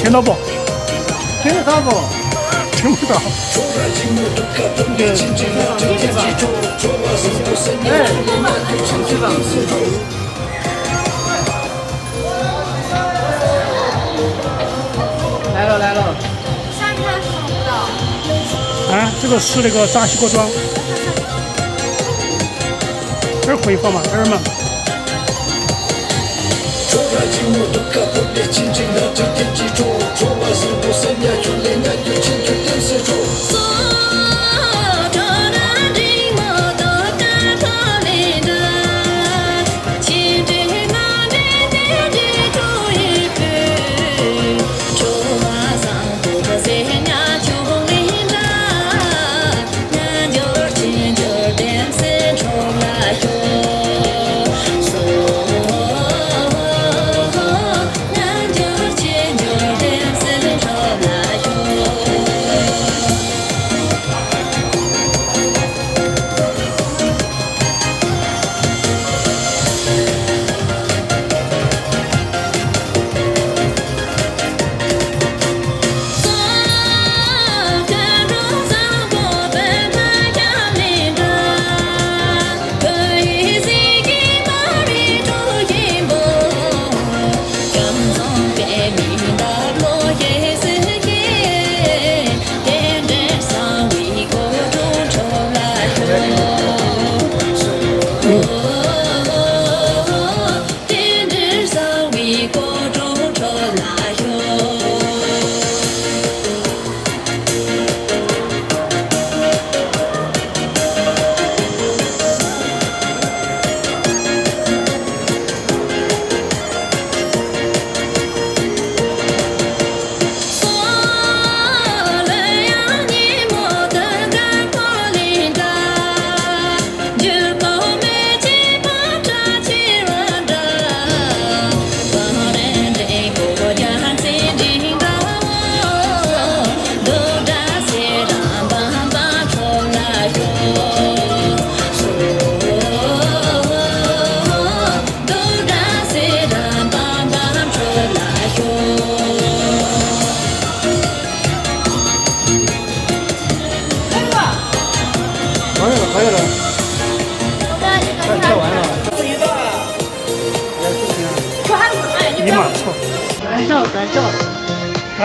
听到不？听得到不？听不到。来了来了。山看看不到。啊，这个是那个扎西锅庄。这儿回放嘛，这儿嘛。可以了，快跳完了。你妈操！干笑干笑。啊！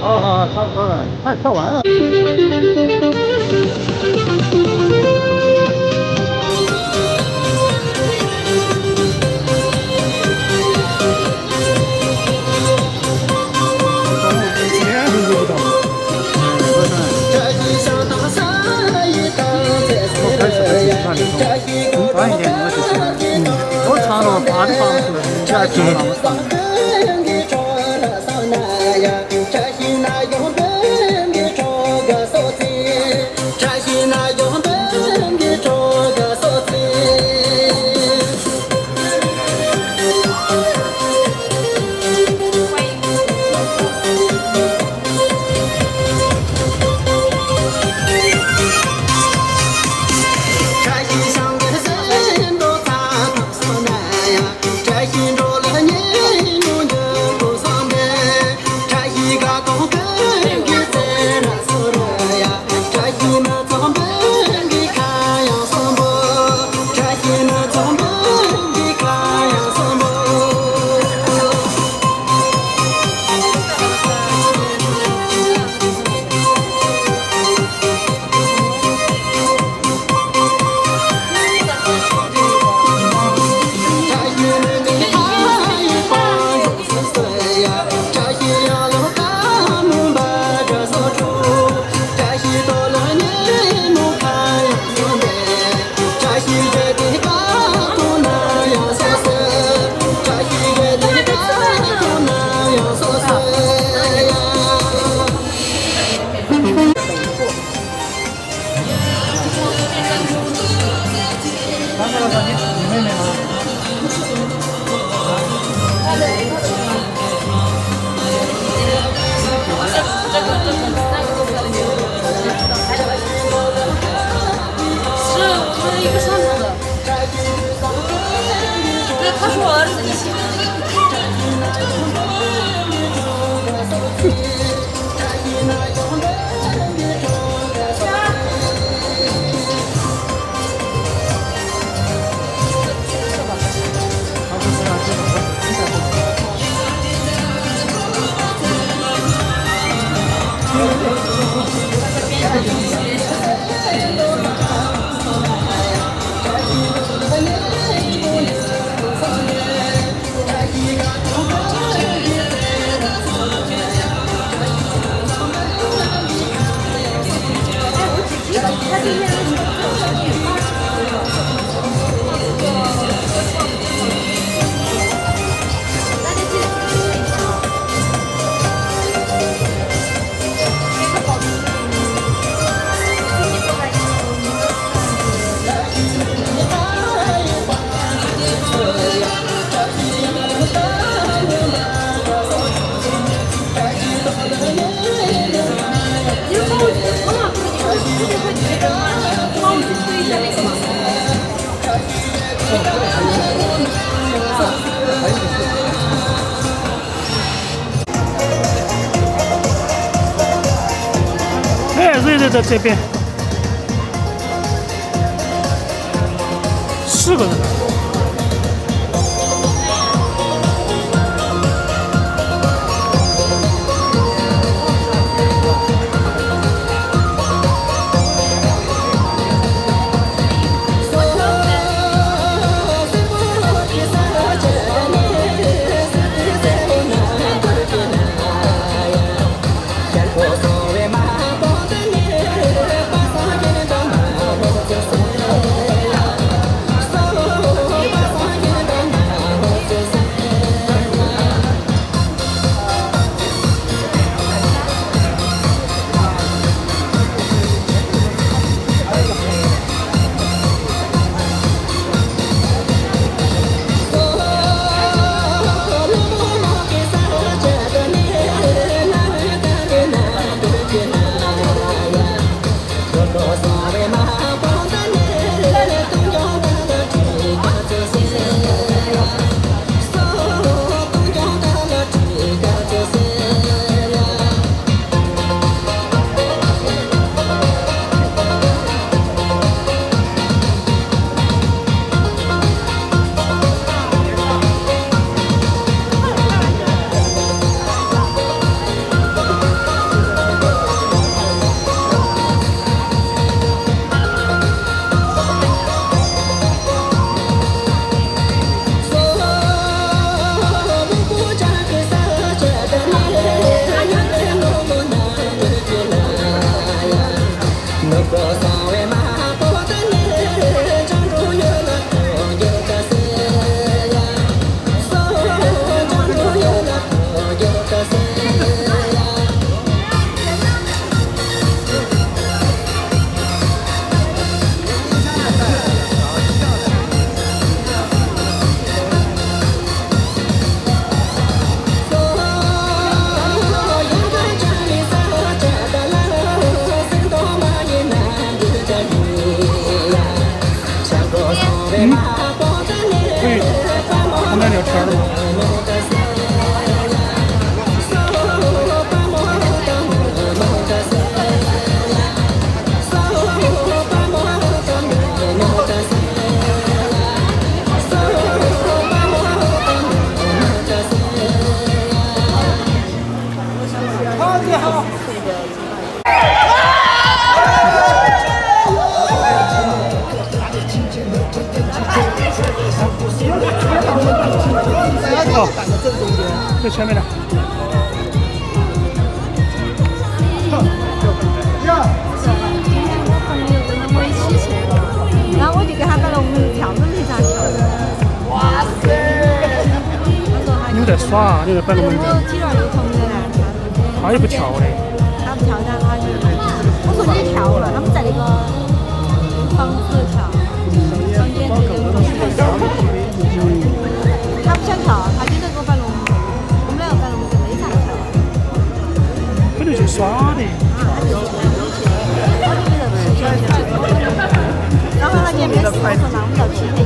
哦，差不多了，快跳完了。晚一点我就行。我唱了8的话，是不是？你还听了我唱？对，这边4个人。我们聊天了吗？哦，在前面的。然后我就给他摆了我们跳舞是咋跳的。哇塞！你们在耍，你在摆龙门阵。我体育有同学来，他也不跳的。他不跳的，他就我说你跳了，他们在那个房子跳，房间那个他不想跳，他今天给我摆龙门阵，我们两个摆龙门阵没啥跳。本来就耍的。然后他年没事，我说那我们到体内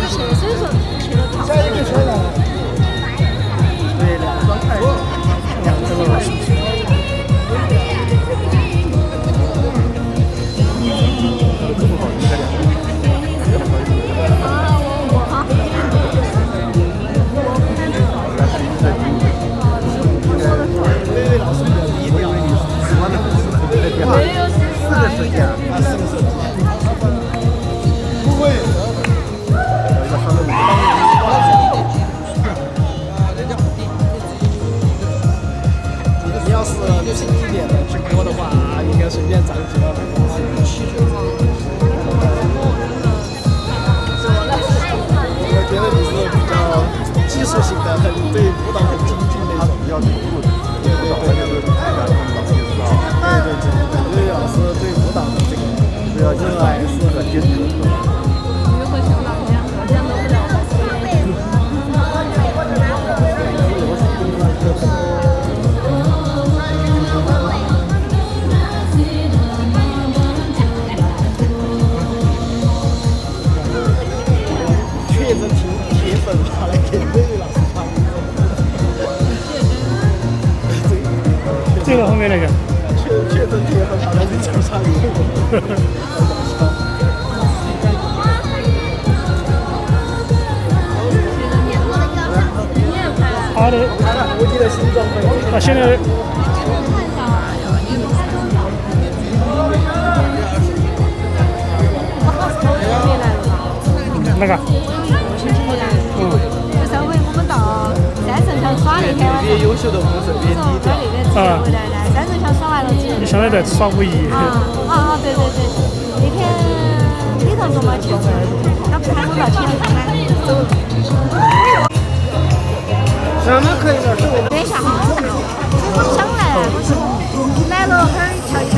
去，所以说去了跳。对，两双筷子，2只了。你要是轻一点的去摸的话，应该随便长几万块。我觉得你是比较技术型的，很对舞蹈很精进那种，比较投入的。对，因为老师对舞蹈的这个比较热爱是很坚持的。确实挺铁粉，他来给魏老师唱。这个后面那个。身体也很好，但是长沙鱼。他的无敌的新装备。他现在那个，就上回我们到三圣桥耍那天晚上，越优秀的红色越低调。在那边直接回来的。三圣桥耍完了之后，你现在在耍5亿。对对对，那天里头说嘛去，他不喊我到起来看看。什么可以的？是我们。等一下哈，我想来，我是来了哈儿瞧一下。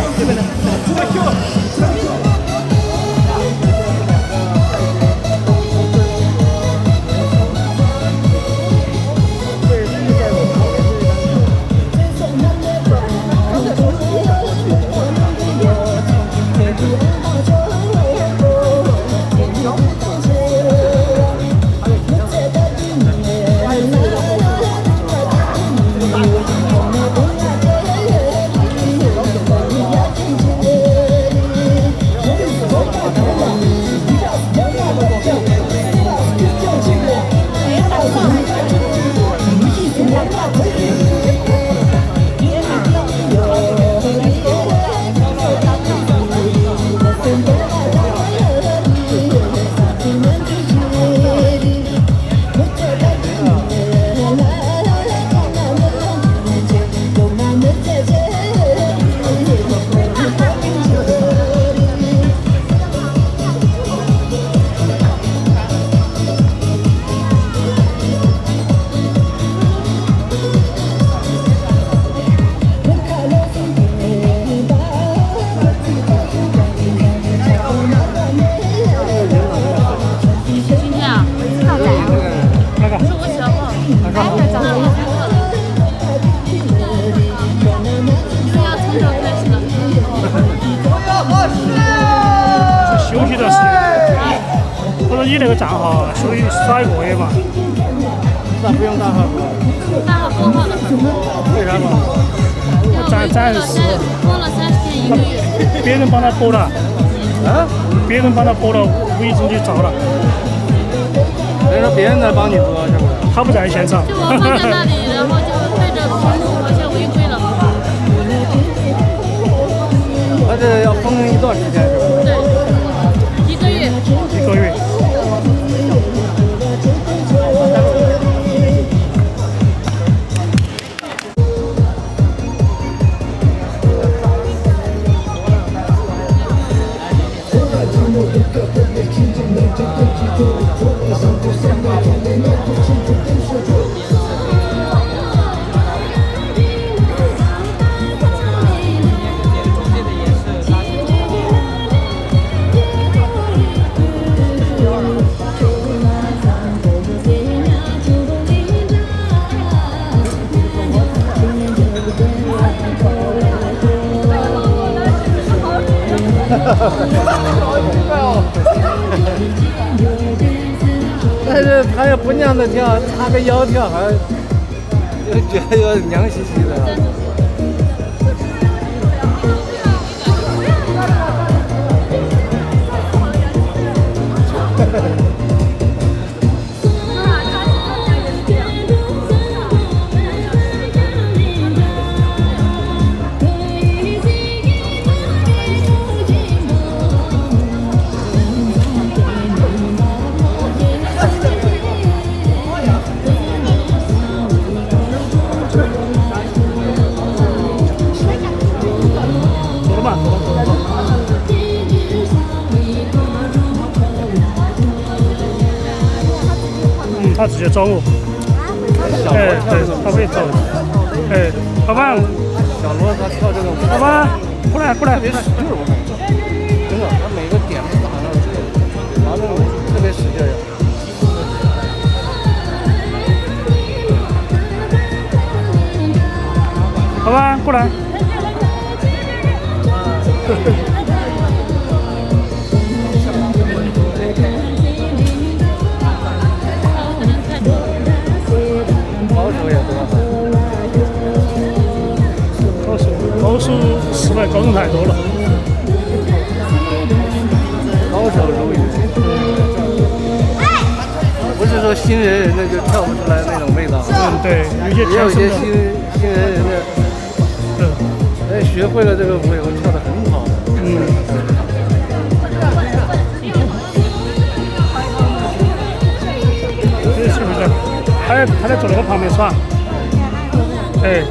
休息段时间，我说你那个账号属于耍1个月嘛？那不用打号？打号封号了，为啥嘛？我暂时封了30天1个月。别人帮他补了，啊？别人帮他补了，5亿经济招了。那说别人在帮你补，是不是？他不在现场。就我放在那里，然后就对着屏幕好像违规了。那这要封一段时间是吧？对，1个月。1个月。但是他也不娘的跳，叉个腰跳，还就觉得有点娘兮兮的。他直接找我，哎，对，他会找我，哎，老板，小罗他跳这个，老板，过来过来，特别使劲，我感觉，真的，他每个点都打上去，然后特别使劲儿。老板，过来。高手400高高人太多了。高手如云，不是说新人那就跳不出来那种味道。对，有些也有天生些的。新人人家，学会了这个舞以后跳得很好。这是不是？他在坐那个旁边耍。哎。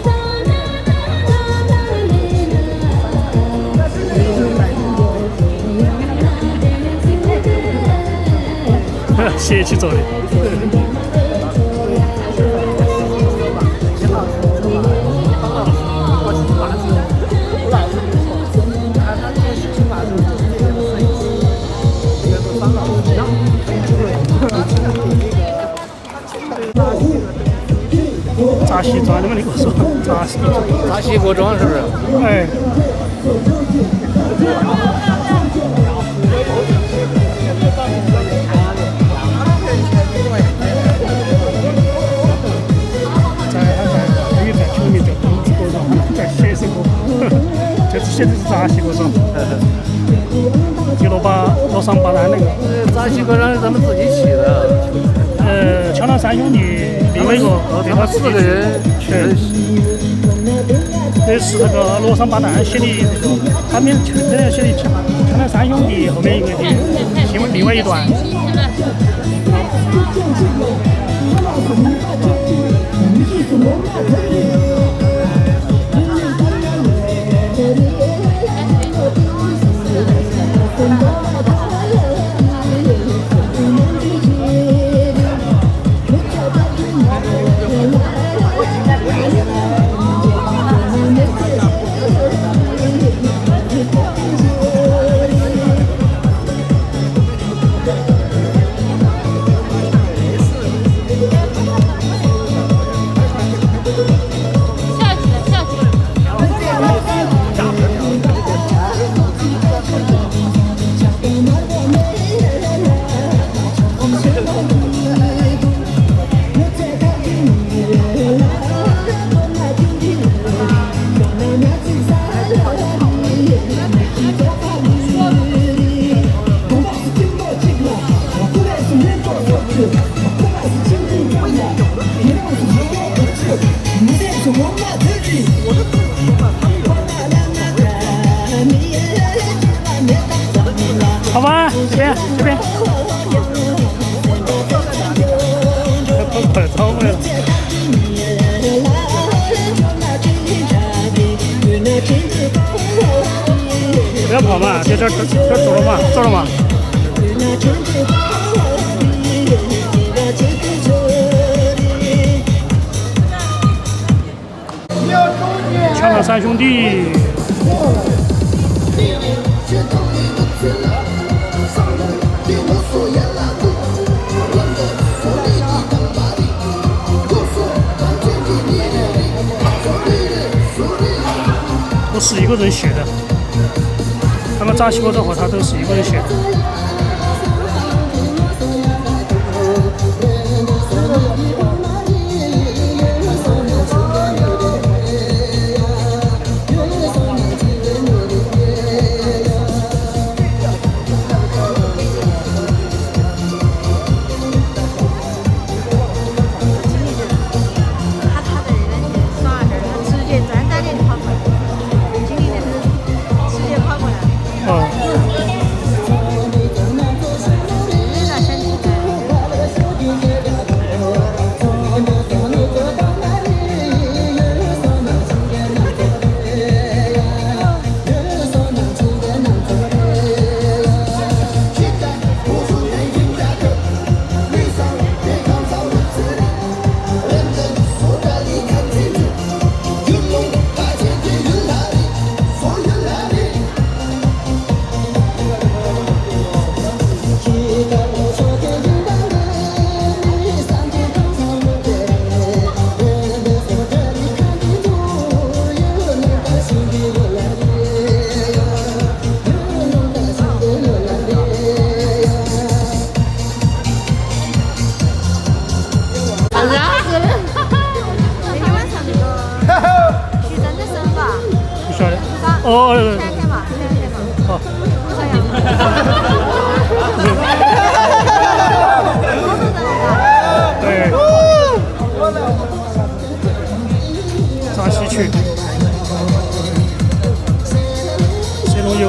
斜起走的。扎西装，你们那个说扎西国庄是不是？哎。现在是扎西国庄，就罗桑巴丹那个。扎西国庄是咱们自己起的。枪狼三兄弟另外一个，他们4个人去。这是那个罗桑巴丹写的那个，他们前面写的枪狼三兄弟，后面一个的另外一段。好吧，这边。快走回来了。不要跑嘛，这走了嘛，走了嘛。枪狼三兄弟。都是一个人写的，那么扎西国庄和他都是一个人写的。哦，对对对夏天嘛，夏天嘛，好，这样。对，扎西区，谢龙油。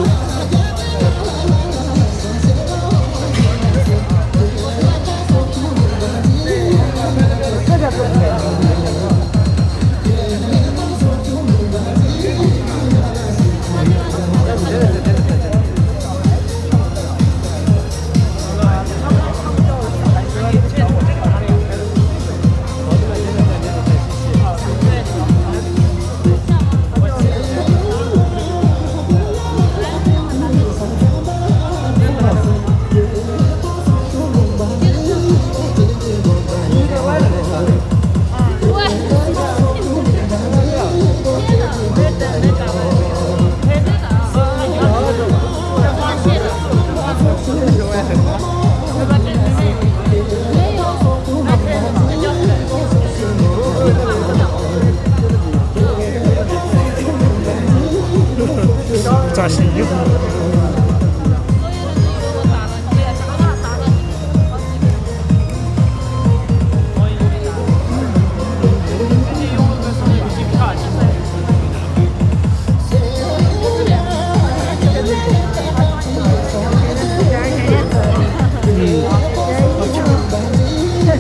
扎西油。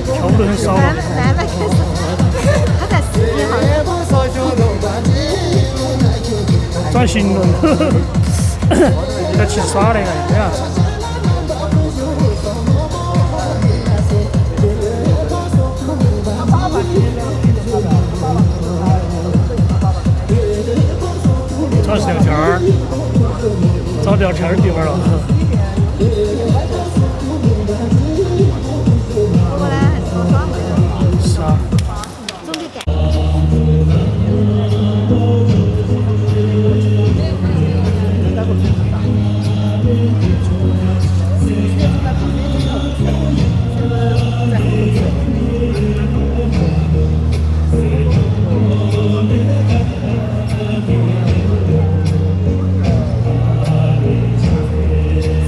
跳舞的很少。慢慢开始，他在视频号。转型了，要去耍那个这样子。找聊天儿，找聊天儿的地方了。不过呢，还是好爽的，是啊。总得干。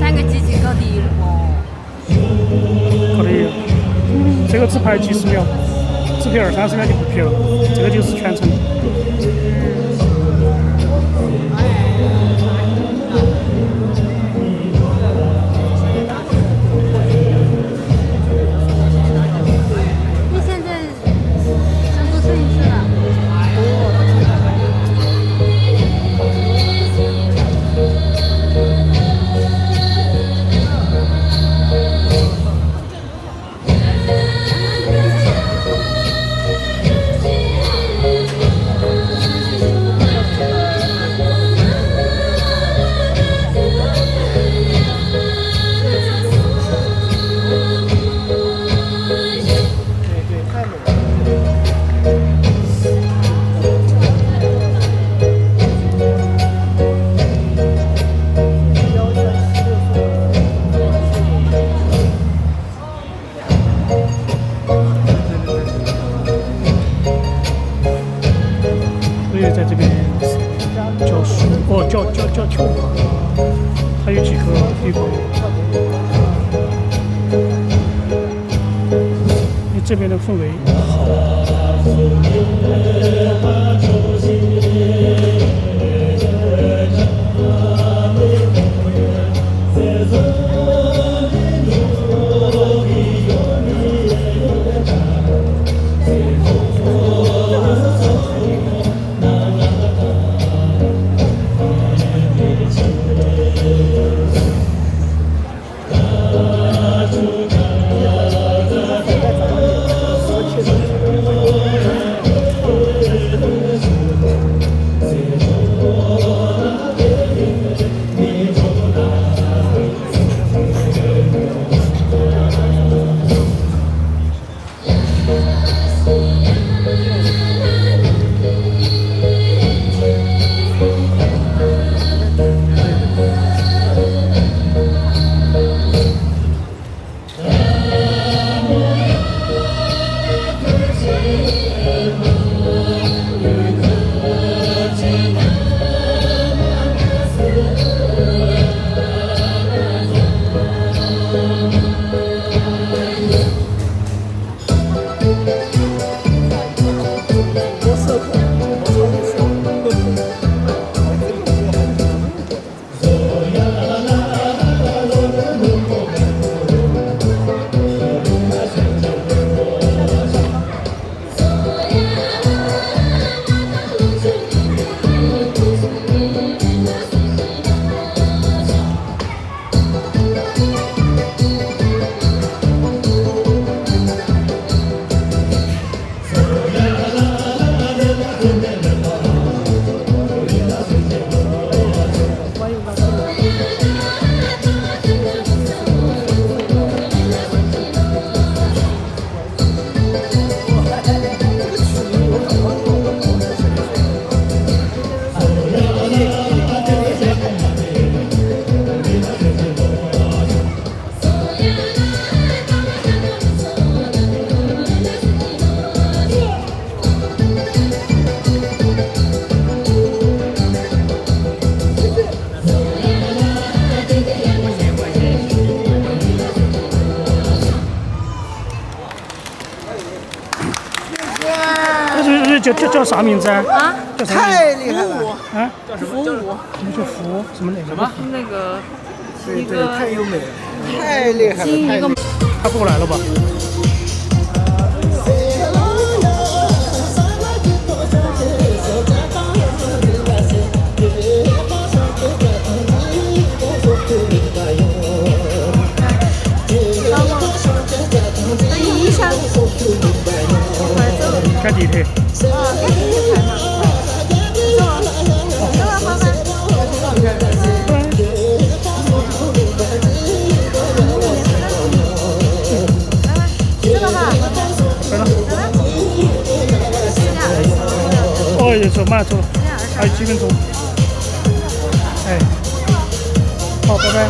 3个机器搞定了哦。可以，这个只排几十秒，只排20-30秒就不排了，这个就是全程。你现在想做摄影师了？所以在这边叫树，叫球，还有几个地方。你这边的氛围好。叫啥名字啊？啊，叫啥名字？太厉害了！啊？服务什么叫服？什么哪个？那个对对，太优美了，太厉害了，太厉害了。他过来了吧？赶地铁。哦，也走慢走，还有几分钟。哎，好，拜拜。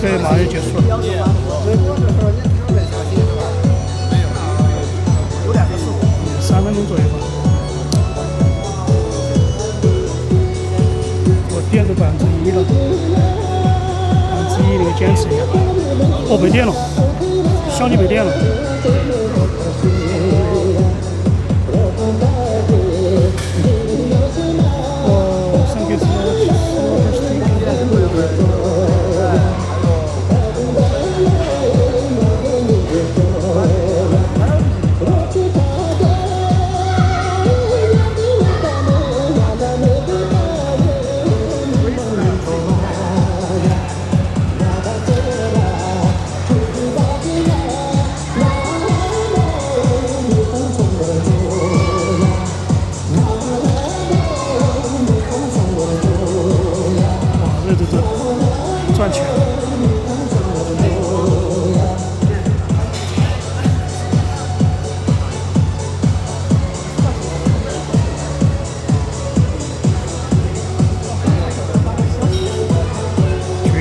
对，马上就结束了。3分钟左右吧。我电都1%了，1%那个坚持一下。哦，没电了，相机没电了。哦，上个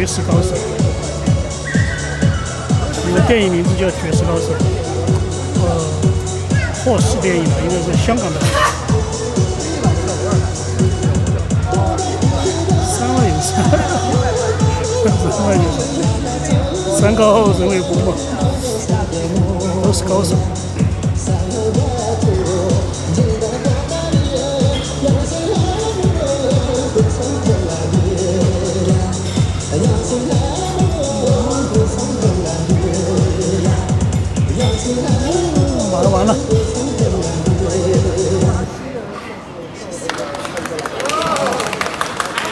绝世高手》，这个电影名字叫《绝世高手》，霍氏电影的，应该是香港的。3万有三，3万有三，山高人为虎嘛，都是高手。完了完了。